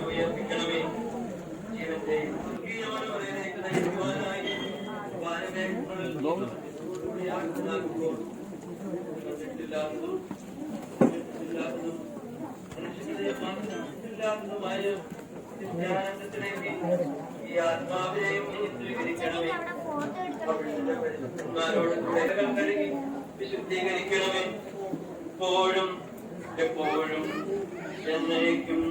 ഉയർപ്പിക്കണമേ. ജീവന്റെ ഈ ആത്മാവിനെയും സ്വീകരിക്കണമേ. കഴുകി വിശുദ്ധീകരിക്കണമേ. എപ്പോഴും എപ്പോഴും എന്നേക്കും.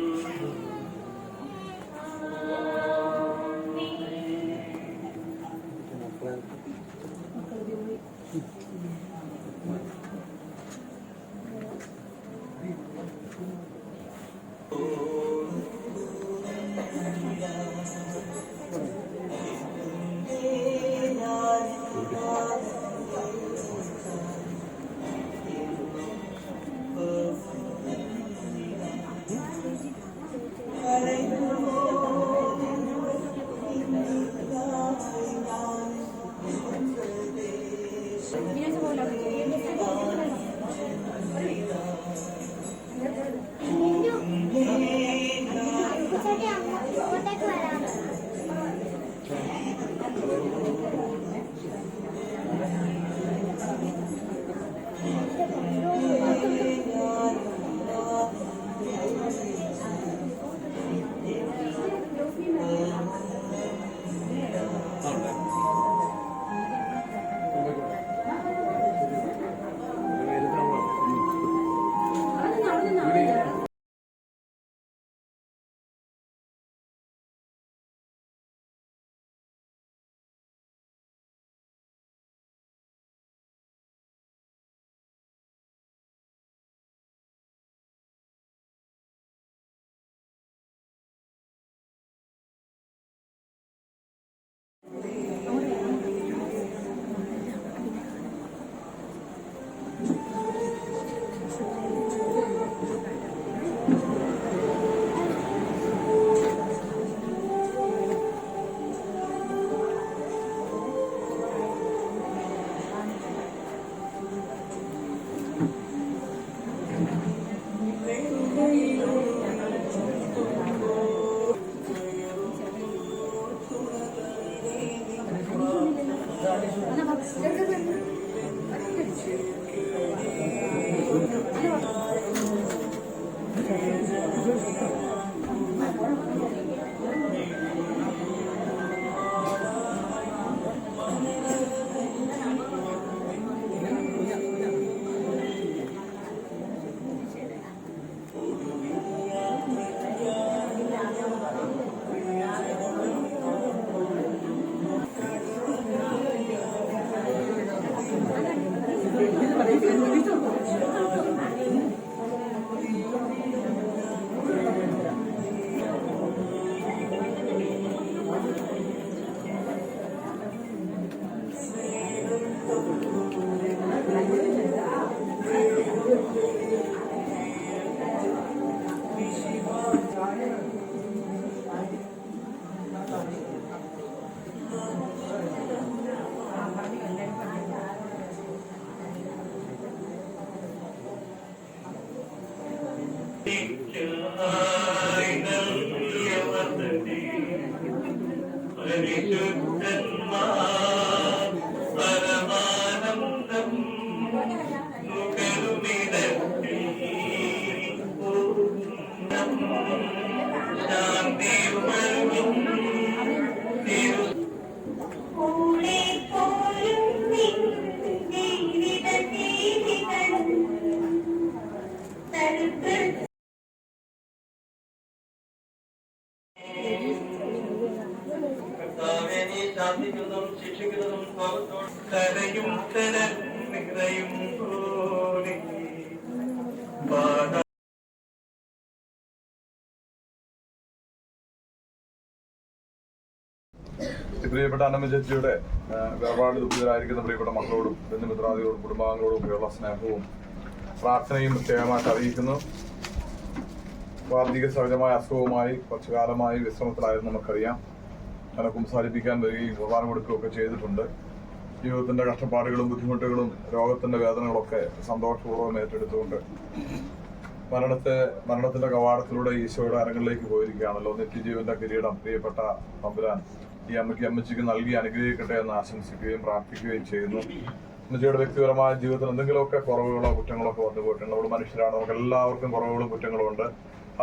പരമാനന്ദം നുകരുമിടത്തിൽ പ്രിയപ്പെട്ട അന്നമ്മ ചേച്ചിയുടെ വേർപാട് ദുഃഖിതരായിരിക്കുന്ന പ്രിയപ്പെട്ട മക്കളോടും ബന്ധുമിത്രാദികളോടും കുടുംബാംഗങ്ങളോടും ഒക്കെയുള്ള സ്നേഹവും പ്രാർത്ഥനയും പ്രത്യേകമായിട്ട് അറിയിക്കുന്നു. വാർദ്ധക്യ സഹജമായ അസുഖവുമായി കുറച്ചു കാലമായി വിശ്രമത്തിലായിരുന്നു നമുക്കറിയാം. അങ്ങനെ കുംസാരിപ്പിക്കാൻ വരികയും കുർബാന കൊടുക്കുകയൊക്കെ ചെയ്തിട്ടുണ്ട്. ജീവിതത്തിന്റെ കഷ്ടപ്പാടുകളും ബുദ്ധിമുട്ടുകളും രോഗത്തിന്റെ വേദനകളൊക്കെ സന്തോഷപൂർവ്വം ഏറ്റെടുത്തുകൊണ്ട് മരണത്തിന്റെ കവാടത്തിലൂടെ ഈശോയുടെ അരങ്ങളിലേക്ക് പോയിരിക്കുകയാണല്ലോ. നിത്യജീവന്റെ കിരീടം പ്രിയപ്പെട്ട തമ്പുരാൻ ഈ അമ്മച്ചിക്ക് നൽകി അനുഗ്രഹിക്കട്ടെ എന്ന് ആശംസിക്കുകയും പ്രാർത്ഥിക്കുകയും ചെയ്യുന്നു. അമ്മച്ചിയുടെ വ്യക്തിപരമായ ജീവിതത്തിൽ എന്തെങ്കിലുമൊക്കെ കുറവുകളോ കുറ്റങ്ങളോ ഒക്കെ വന്നു പോയിട്ടുണ്ട്. നമ്മൾ മനുഷ്യരാണ്, നമുക്ക് എല്ലാവർക്കും കുറവുകളും കുറ്റങ്ങളും ഉണ്ട്.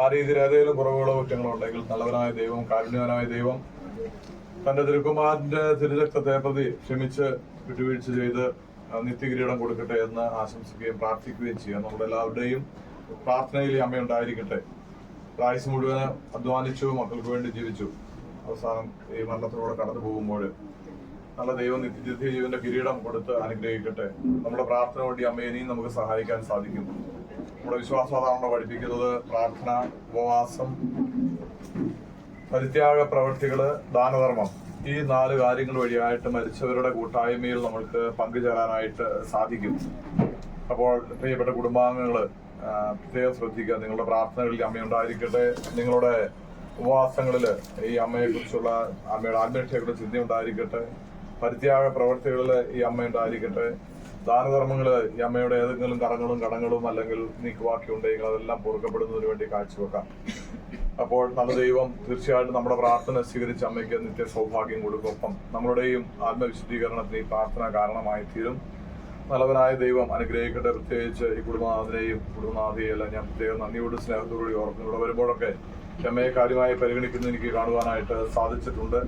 ആ രീതിയിൽ ഏതെങ്കിലും കുറവുകളോ കുറ്റങ്ങളോ ഉണ്ടെങ്കിൽ നല്ലവനായ ദൈവം, കാരുണ്യവാനായ ദൈവം തന്റെ തിരുക്കുമാരന്റെ തിരുരക്തത്തെ പ്രതി ക്ഷമിച്ച് വിട്ടുവീഴ്ച ചെയ്ത് നിത്യകിരീടം കൊടുക്കട്ടെ എന്ന് ആശംസിക്കുകയും പ്രാർത്ഥിക്കുകയും ചെയ്യാം. നമ്മുടെ എല്ലാവരുടെയും പ്രാർത്ഥനയിൽ ഈ അമ്മയുണ്ടായിരിക്കട്ടെ. ആയുസ് മുഴുവൻ അധ്വാനിച്ചു, മക്കൾക്ക് വേണ്ടി ജീവിച്ചു. അവസാനം ഈ മരണത്തിലൂടെ കടന്നു പോകുമ്പോൾ നല്ല ദൈവം നിത്യജീവന്റെ കിരീടം കൊടുത്ത് അനുഗ്രഹിക്കട്ടെ. നമ്മുടെ പ്രാർത്ഥന വേണ്ടി അമ്മയെ ഇനിയും നമുക്ക് സഹായിക്കാൻ സാധിക്കും. നമ്മുടെ വിശ്വാസം അതാണല്ലോ പഠിപ്പിക്കുന്നത്. പ്രാർത്ഥന, ഉപവാസം, പരിത്യാഗ പ്രവൃത്തികള്, ദാനധർമ്മം, ഈ 4 കാര്യങ്ങൾ വഴിയായിട്ട് മരിച്ചവരുടെ കൂട്ടായ്മയിൽ നമ്മൾക്ക് പങ്കുചേരാനായിട്ട് സാധിക്കും. അപ്പോൾ പ്രിയപ്പെട്ട കുടുംബാംഗങ്ങള് പ്രത്യേകം ശ്രദ്ധിക്കുക. നിങ്ങളുടെ പ്രാർത്ഥനകളിൽ അമ്മയുണ്ടായിരിക്കട്ടെ. നിങ്ങളുടെ ഉപവാസങ്ങളില് ഈ അമ്മയെ കുറിച്ചുള്ള അമ്മയുടെ ആത്മരക്ഷയുടെ ചിന്ത ഉണ്ടായിരിക്കട്ടെ. പരിത്യാഗ പ്രവൃത്തികളില് ഈ അമ്മ ഉണ്ടായിരിക്കട്ടെ. ദാനധർമ്മങ്ങള് ഈ അമ്മയുടെ ഏതെങ്കിലും കടങ്ങളും അല്ലെങ്കിൽ നീക്കുവാക്കി ഉണ്ടെങ്കിൽ അതെല്ലാം പൊറുക്കപ്പെടുന്നതിന് വേണ്ടി കാഴ്ചവെക്കാം. അപ്പോൾ നല്ല ദൈവം തീർച്ചയായിട്ടും നമ്മുടെ പ്രാർത്ഥന സ്വീകരിച്ച അമ്മയ്ക്ക് നിത്യ സൗഭാഗ്യം കൊടുക്കും. ഒപ്പം നമ്മളുടെയും ആത്മവിശുദ്ധീകരണത്തിന് ഈ പ്രാർത്ഥന കാരണമായി തീരും. നല്ലവനായ ദൈവം അനുഗ്രഹിക്കട്ടെ. പ്രത്യേകിച്ച് ഈ കുടുംബനാഥനെയും കുടുംബനാഥയെല്ലാം ഞാൻ പ്രത്യേകം നന്ദിയോട് സ്നേഹത്തോടുകൂടി ഓർക്കുന്നു. ഇവിടെ വരുമ്പോഴൊക്കെ അമ്മയെ കാര്യമായി പരിഗണിക്കുന്നത് എനിക്ക് കാണുവാനായിട്ട് സാധിച്ചിട്ടുണ്ട്.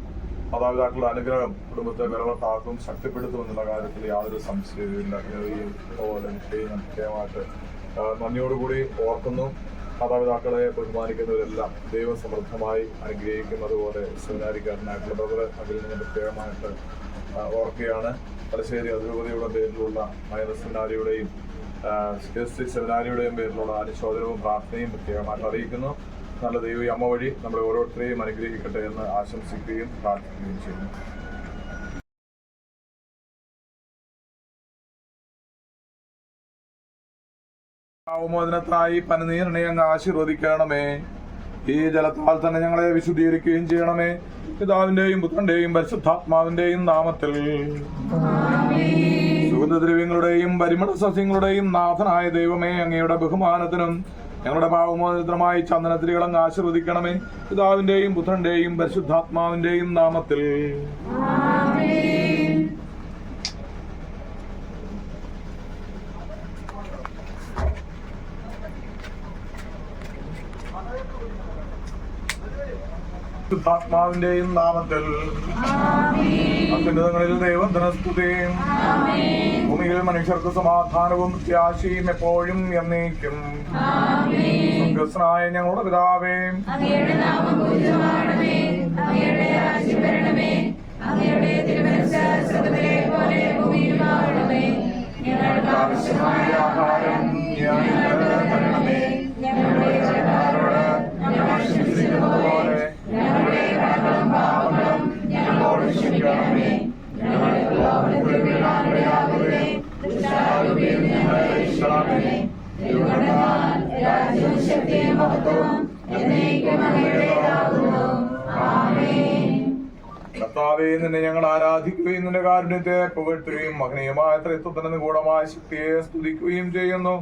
മാതാപിതാക്കളുടെ അനുഗ്രഹം കുടുംബത്തെ ബലവത്താക്കും, ശക്തിപ്പെടുത്തുമെന്നുള്ള കാര്യത്തിൽ യാതൊരു സംശയവുമില്ല. ഈ വിഷയം ഞാൻ പ്രത്യേകമായിട്ട് നന്ദിയോടുകൂടി ഓർക്കുന്നു. മാതാപിതാക്കളെ ബഹുമാനിക്കുന്നവരെല്ലാം ദൈവം സമൃദ്ധമായി അനുഗ്രഹിക്കുന്നതുപോലെ സെമിനാരിക്കാരനായിട്ടുള്ള ബ്രദർ അതിൽ നിന്ന് പ്രത്യേകമായിട്ട് ഓർക്കുകയാണ്. തലശ്ശേരി അതിരൂപതയുടെ പേരിലുള്ള മൈനർ സെമിനാരിയുടെയും സെമിനാരിയുടെയും പേരിലുള്ള അനുശോചനവും പ്രാർത്ഥനയും പ്രത്യേകമായിട്ട് അറിയിക്കുന്നു. നല്ല ദൈവം അമ്മ വഴി നമ്മളെ ഓരോരുത്തരെയും അനുഗ്രഹിക്കട്ടെ എന്ന് ആശംസിക്കുകയും പ്രാർത്ഥിക്കുകയും ചെയ്യുന്നു. മോചനത്തിനായി പനിനീരിനെ അങ്ങ് ആശീർവദിക്കണമേ. ഈ ജലത്താൽ തന്നെ ഞങ്ങളെ വിശുദ്ധീകരിക്കുകയും ചെയ്യണമേ. പിതാവിന്റെയും പുത്രന്റെയും പരിശുദ്ധാത്മാവിന്റെയും നാമത്തിൽ. സുഗന്ധദ്രവ്യങ്ങളുടെയും പരിമള സസ്യങ്ങളുടെയും നാഥനായ ദൈവമേ, അങ്ങയുടെ ബഹുമാനത്തിനും ഞങ്ങളുടെ പാവമോചനത്തിനുമായി ചന്ദനത്തിരികൾ അങ്ങ് ആശീർവദിക്കണമേ. പിതാവിന്റെയും പുത്രന്റെയും പരിശുദ്ധാത്മാവിന്റെയും നാമത്തിൽ. ാത്മാവിന്റെയും നാമത്തിൽ. അത്യുന്നതങ്ങളിൽ ദൈവത്തിന് സ്തുതിയും, ഭൂമിയിൽ മനുഷ്യർക്ക് സമാധാനവും പ്രത്യാശയും എപ്പോഴും എന്നേക്കും. സ്വർഗ്ഗസ്ഥനായ ഞങ്ങളുടെ പിതാവേ, ആവശ്യമായ ആഹാരം തരണമേ. പോലെ ഞങ്ങളോട് ക്ഷമിക്കണമേ. രാജ്യവും ശക്തിയും മഹത്വവും കർത്താവേ, നിന്നെ ഞങ്ങൾ ആരാധിക്കുകയും നിന്റെ കാരുണ്യത്തെ പുകഴ്ത്തുകയും മഹനീയമായ ത്രിത്വത്തിന് നിഗൂഢമായ ശക്തിയെ സ്തുതിക്കുകയും ചെയ്യുന്നു.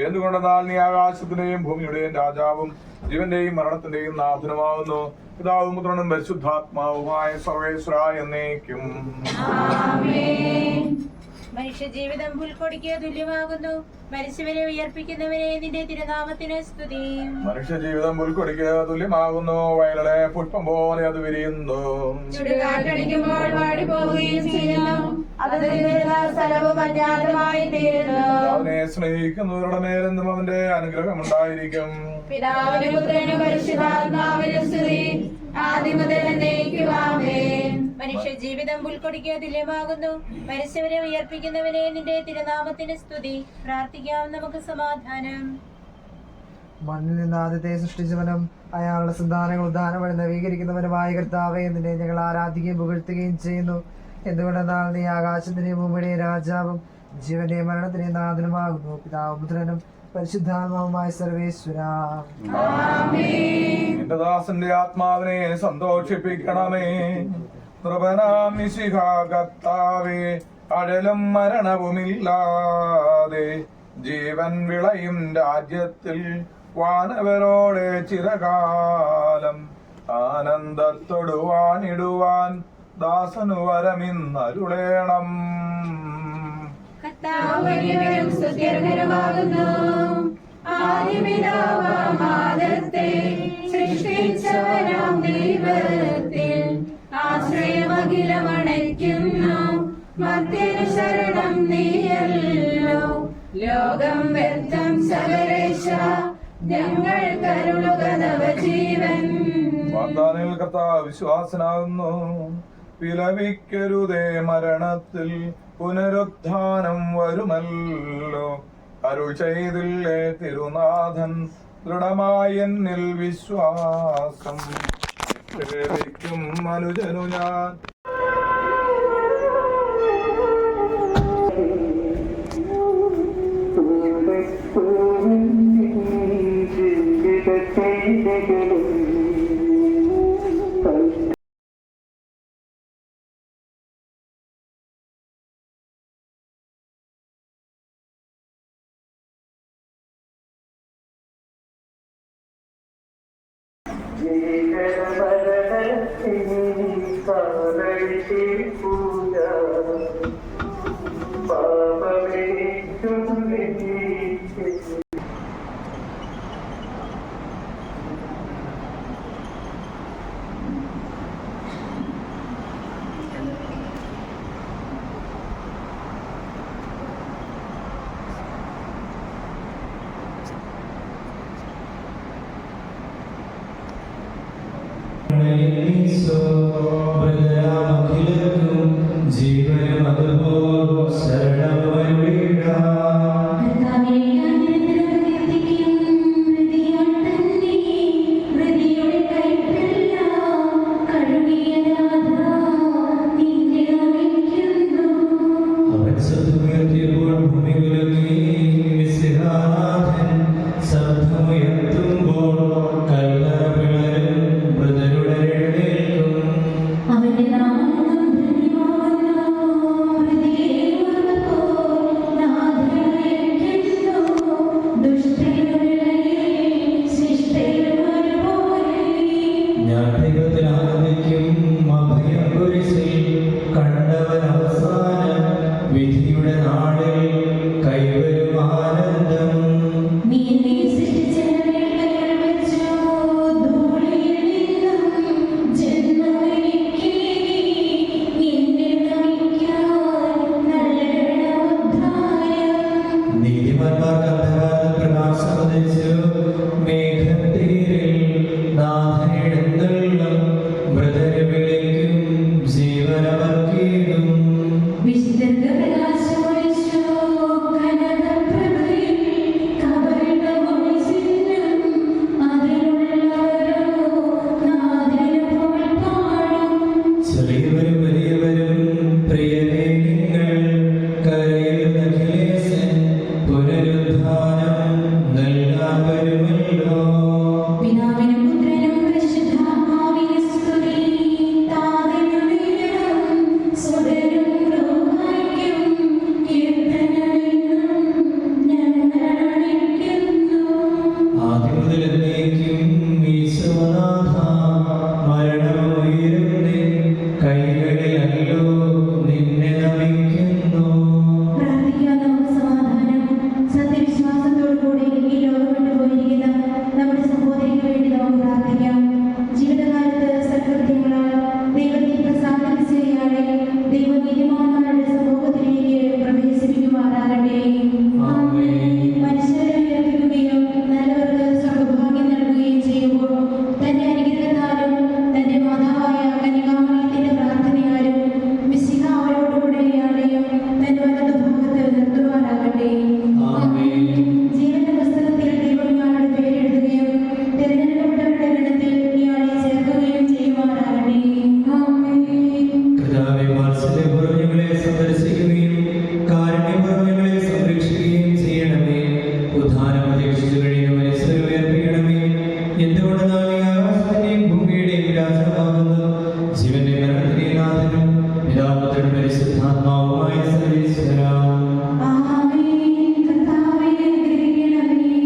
എന്തുകൊണ്ടെന്നാൽ നീ ആകാശത്തിന്റെയും ഭൂമിയുടെയും രാജാവും ജീവന്റെയും മരണത്തിന്റെയും നാഥനുമാകുന്നു. പിതാവും പുത്രനും പരിശുദ്ധാത്മാവുമായ സർവേശ്വര എന്നേക്കും. മനുഷ്യജീവിതം പുൽക്കൊടിക്ക് തുല്യമാകുന്നു. മരിച്ചവരെ ഉയർപ്പിക്കുന്നവരെ നിന്റെ തിരുനാമത്തിന് സ്തുതി. മനുഷ്യജീവിതം പുൽക്കൊടിക്ക് തുല്യമാകുന്നു. വയലിലെ പുഷ്പം പോലെ അത് വിരിയുന്നു. ചുടുകാറ്റടിക്കുമ്പോൾ വാടിപ്പോവുകയും ചെയ്യുന്നു. അവനെ സ്നേഹിക്കുന്നവരുടെ മേലെന്നും അവന്റെ അനുഗ്രഹം ഉണ്ടായിരിക്കും. പിതാവിനും പുത്രനും പരിശുദ്ധാത്മാവിനും സ്തുതി, ആദ്യം മുതൽ എന്നേക്കും ആമേൻ. മനുഷ്യജീവിതം പുൽക്കൊടിക്ക് തുല്യമാകുന്നു. മരിച്ചവരെ ഉയർപ്പിക്കുന്നവനെ നിന്റെ തിരുനാമത്തിന് സ്തുതി. പ്രാർത്ഥിക്കാം നമുക്ക് സമാധാനം. മണ്ണിൽ നിന്ന് ആദ്യത്തെ സൃഷ്ടിച്ചവനും അയാളുടെ സന്താനങ്ങൾ ഉദ്ധാനം വഴി നവീകരിക്കുന്നവനുമായ കർത്താവേ, നിന്നെ ഞങ്ങൾ ആരാധിക്കുകയും പുകഴ്ത്തുകയും ചെയ്യുന്നു. എന്തുകൊണ്ടെന്നാൽ നീ ആകാശത്തിന്റെയും ഭൂമിയുടെയും രാജാവും ജീവന്റെയും മരണത്തിന്റെയും നാഥനുമാകുന്നു. പിതാവും പുത്രനും പരിശുദ്ധാത്മാവുമായ സർവേശ്വര. നിന്റെ ദാസന്റെ ആത്മാവിനെ സന്തോഷിപ്പിക്കണമേ. നൃപനാം മിശിഹാ കർത്താവേ, അഴലും മരണവുമില്ലാതെ ജീവൻ വിളയും രാജ്യത്തിൽ വാനവരോടെ ചിരകാലം ആനന്ദത്തൊടുവാനിടുവാൻ ദാസനു വരമിന്നരുളേണം. കർത്താവ് വലിയവനും സ്തുത്യർഹനുമാകുന്നു. ആദിപിതാവാം ആദത്തെ സൃഷ്ടിച്ചവനാം ദൈവത്തിൽ ആശ്രയമഖിലമണയ്ക്കുന്നു. മർത്യനു ശരണം നീയല്ലോ. ലോകം വ്യർത്ഥം സകലേശ, ഞങ്ങൾ കരുളുക നവജീവൻ. വാഗ്ദാനിൽ കർത്താവ് വിശ്വാസനാകുന്നു. വിലപിക്കരുതേ, മരണത്തിൽ പുനരുത്ഥാനം വരുമല്ലോ. അരുൾ ചെയ്തില്ലേ തിരുനാഥൻ, ദൃഢമായി എന്നിൽ വിശ്വാസം. സേവിക്കും മനുജനു ഞാൻ. ജീവനും അതുപോൽ ശരണം അവൻ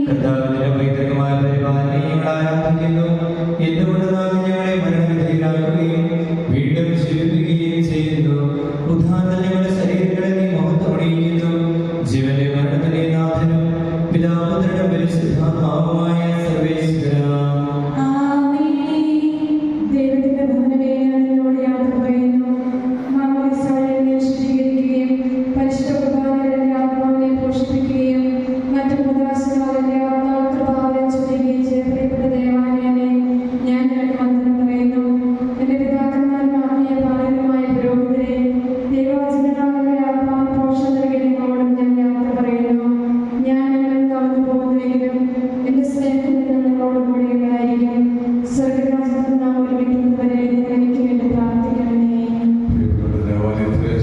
കർത്താവിന്റെ പൈതൃകമായ പരിപാലനയെ ഞങ്ങൾ ആരാധിക്കുന്നു. എന്തുകൊണ്ട് നാം ഞങ്ങളെ മരണവിധേയരാക്കുകയും വീണ്ടും ജീവിപ്പിക്കുകയും ചെയ്യുന്നു. ഉദാഹരണം ഞങ്ങളുടെ ശരീരങ്ങളെ നീ മഹത്വമണിയിക്കുന്നു. ജീവന്റെ മരണത്തിന്റെ നാഥനും പിതാപുത്രനും പരിശുദ്ധാത്മാവുമായ സർവേശ്വരാ. ദൈവത്തിന്റെ ഭവനമേ, ഞാൻ നിന്നോട് യാത്ര പറയുന്നു. മാമോദിസായെ ശുദ്ധീകരിക്കുകയും പരിശുദ്ധ കുർബാനയുടെ ആത്മാവിനെ പോഷിപ്പിക്കുകയും മറ്റു മുദാസനാവിന്റെ ആത്മാവ് കൃപാവരം ചൊല്ലുകയും ചെയ്ത പ്രിയപ്പെട്ട ദേവാലയമേ, ഞാൻ നിനക്ക് വന്ദനം പറയുന്നു. എന്റെ പിതാക്കന്മാരും ആത്മീയ പാലകരുമായ പുരോഹിതരെ, ദൈവവചനങ്ങളുടെ ആത്മാവിന് പോഷണം നൽകിയ നിങ്ങളോടും ഞാൻ യാത്ര പറയുന്നു. ഞാൻ നിങ്ങളിൽ കടന്നു പോകുന്നുവെങ്കിലും എന്റെ സ്നേഹത്തിൽ നിങ്ങളോട് കൂടെ ഉണ്ടായിരിക്കും. സ്വർഗരാജ്യത്തിൽ നാം ഒരുമിക്കുന്നതുവരെ നിങ്ങൾ എനിക്ക് വേണ്ടി പ്രാർത്ഥിക്കണമേ. ദേവാലയത്തിലെ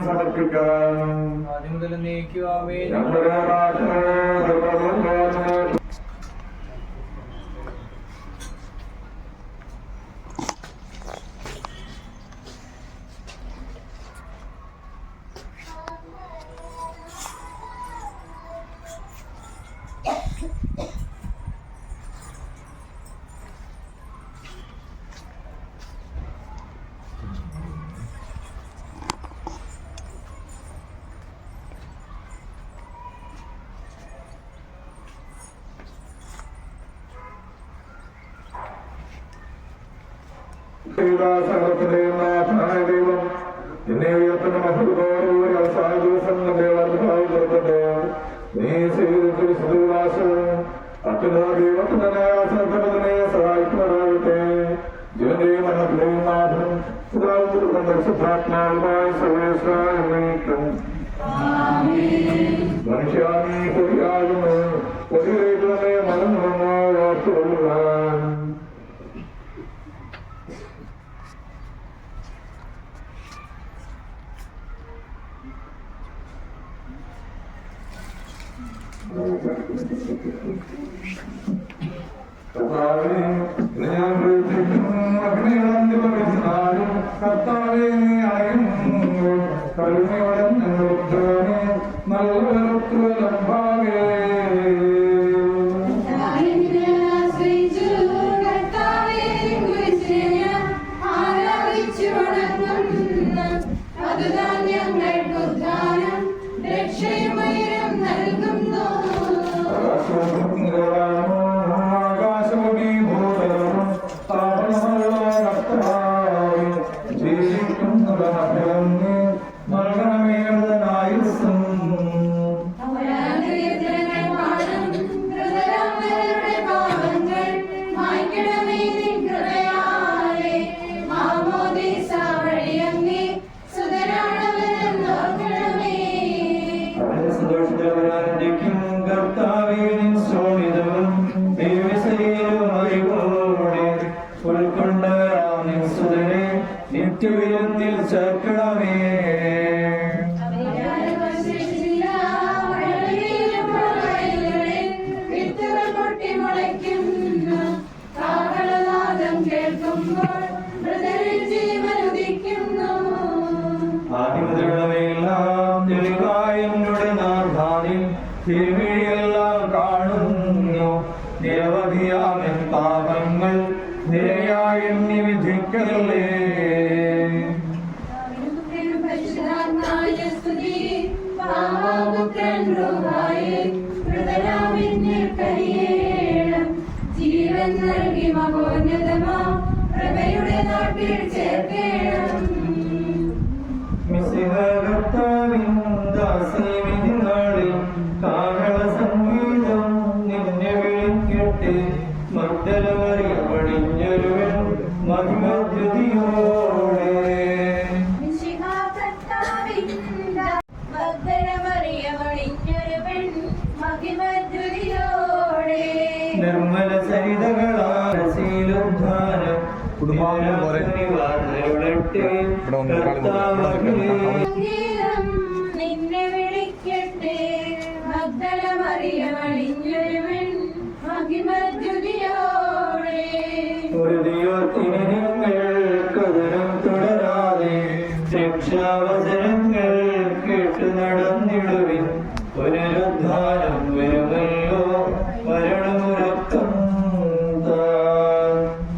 സമർപ്പിക്കാൻ ആദ്യം മുതൽ എന്നേക്കും ആമേൻ. ഞങ്ങളുടെ സകലത്തിന്റെയും നാഥനായ ദൈവം എന്നെ ഉയർത്തുന്ന മഹത്വത്തോടുകൂടി അവസാന ദിവസം എന്റെ വലതുഭാഗം കൊടുക്കട്ടെ. നീ ചെയ്തിട്ട് വിശുദ്ധവാസവും അത്യുന്നത ദൈവത്തിന്റെ ന്യായാസനത്തിനെ സഹായിക്കുമാറാകട്ടെ. ജീവന്റെയും മരണത്തിന്റെയും നാഥനും പിതാവും പരിശുദ്ധാത്മാവുമായ സർവേശ്വരായ എന്നേക്കും. മനുഷ്യാനീ പൊടിയാകുന്നു, പൊടിയിലേക്ക് തന്നെ മലമുറങ്ങോ ഓർത്തുകൊള്ളുക. കർത്താവേ, ഞാൻ പ്രവർത്തിക്കുന്നു. അഗ്നികളാലും കർത്താവേ, നീ അയങ്ങുന്നു. കരുണയോടെ ഞങ്ങളുദ്ധാനെ നൽകലംഭാവേ. നിത്യവിരുന്നിൽ ചേർക്കണമേ. ആദ്യമുതലുള്ളവയെല്ലാം തെളിവായുടെ നാഥാനിൽ തിരുമിഴിയെല്ലാം കാണുന്നു. നിരവധിയാമൻ പാപങ്ങൾ നിരയായി എണ്ണി വിധിക്കല്ലേ. ജീവൻ നൽകി മഹോന്നതമാ പ്രഭയുടെ നാട്ടിൽ ചേർക്കേണം. കാഹള സംഗീതം നിന്നെ വിളിക്കട്ടെ. മഗ്ദലമറിയ പടിഞ്ഞൊരുവൻ മഹിമദ്യുതിയോടെ. നിർമ്മല സരിതകളാൽ കുടുംബാംഗം പോലെ സംഗീതം നിന്നെ വിളിക്കട്ടെ മഗ്ദലമറിയമണിഞ്ഞൊരുവൻ മഹിമദ്യുതിയോടെ കഥനം തുടരാതെ രക്ഷാവസരങ്ങൾ കേട്ടു നടന്നിടുവിൻ പുനരുദ്ധാനം വരുമല്ലോ മരണമുറക്കം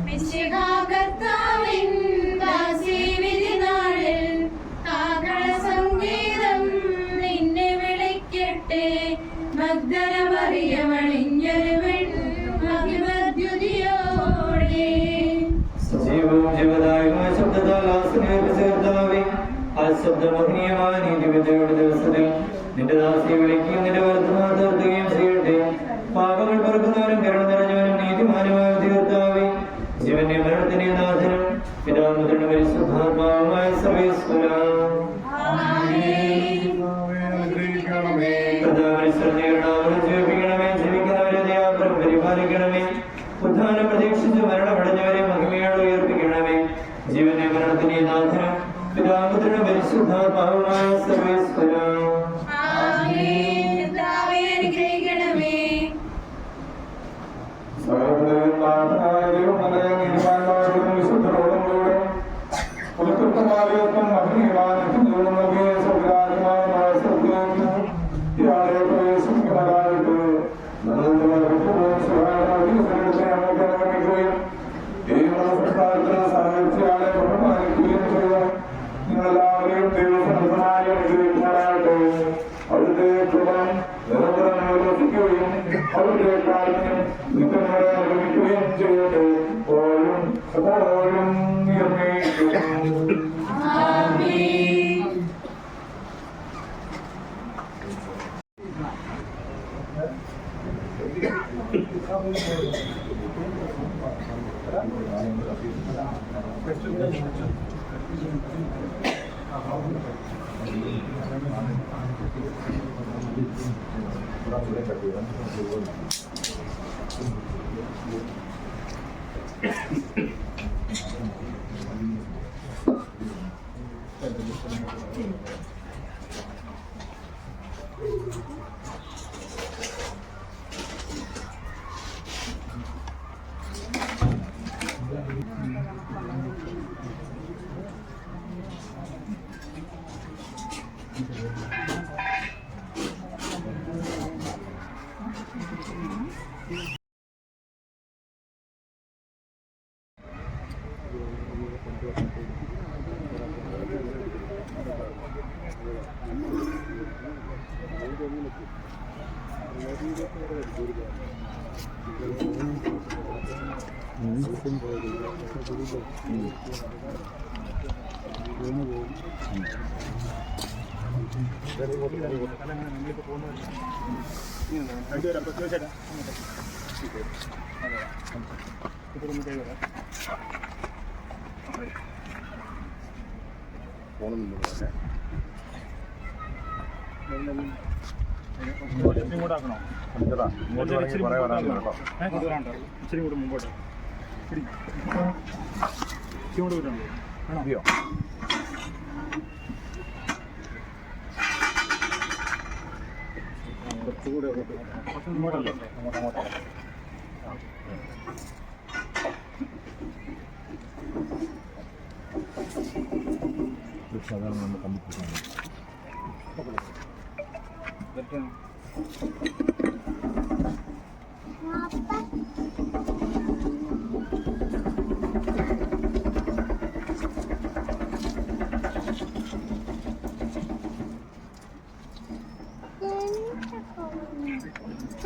മിശിഹാകർത്താവിൻ ദാസീവിധിനാളിൽ കാഹള സംഗീതം നിന്നെ വിളിക്കട്ടെ മഗ്ദലമറിയമണിഞ്ഞൊരുവൻ മഹിമദ്യുതിയോടെ സജീവവും ജീവദായകമായ ശബ്ദത്താൽ ആസനേർത്താവേ ആ ശബ്ദമഹനീയമായ നീതിവിദ്യയുടെ ദിവസത്തിൽ നിന്റെ ദാസിയെ വിളിക്കുകയും നിന്റെ വർദ്ധമാർത്തുകയും ചെയ്യട്ടെ. പാപങ്ങൾ പറക്കുന്നവരും കരുണ നിറഞ്ഞവനും നീതിമാനുമായ തീർത്താവേ ജീവന്റെ മരണത്തിന്റെ നാഥനും പിതാമുദ്രനും പരിശുദ്ധാത്മാവുമായ സർവേശ്വരാ ജീവിപ്പിക്കണമേ. ജീവിക്കുന്നവരെ ദയാപുരം പരിപാലിക്കണമേ. ഉദ്ധാനം പ്രതീക്ഷിച്ച് മരണമടഞ്ഞവരെ മഹിമയോടെ ഉയർപ്പിക്കണമേ. ജീവന്റെ മരണത്തിന്റെ നാഥനും പിതാമുദ്രനും പരിശുദ്ധാത്മാവുമായ സർവേശ്വരാ നിങ്ങളെല്ലാവരെയും ദൈവസംബന്ധമായ അനുഗ്രഹിക്കുമാറാകട്ടെ. അവിടുത്തെ കൃപ നിരന്തരം നിവർത്തിക്കുകയും അവിടുത്തെ കാരുണ്യം നിത്യങ്ങളെ അനുഗമിക്കുകയും ചെയ്യട്ടെ. എപ്പോഴും എപ്പോഴും ഇങ്ങോട്ടാക്കണോ? ഇങ്ങോട്ട് കുറെ വരാനുണ്ടോ? ഇച്ചിരി കൂടെ മുമ്പോട്ട് ഇങ്ങോട്ട് വരാനുണ്ടോ? മതിയോ? കുറച്ചുകൂടെ ഇങ്ങോട്ടല്ലേ? അങ്ങോട്ട് സാധാരണ നമ്മൾ കമ്പിപ്പിക്കുന്നു.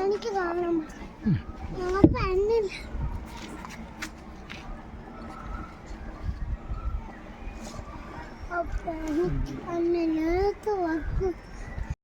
എനിക്ക് കാണണം.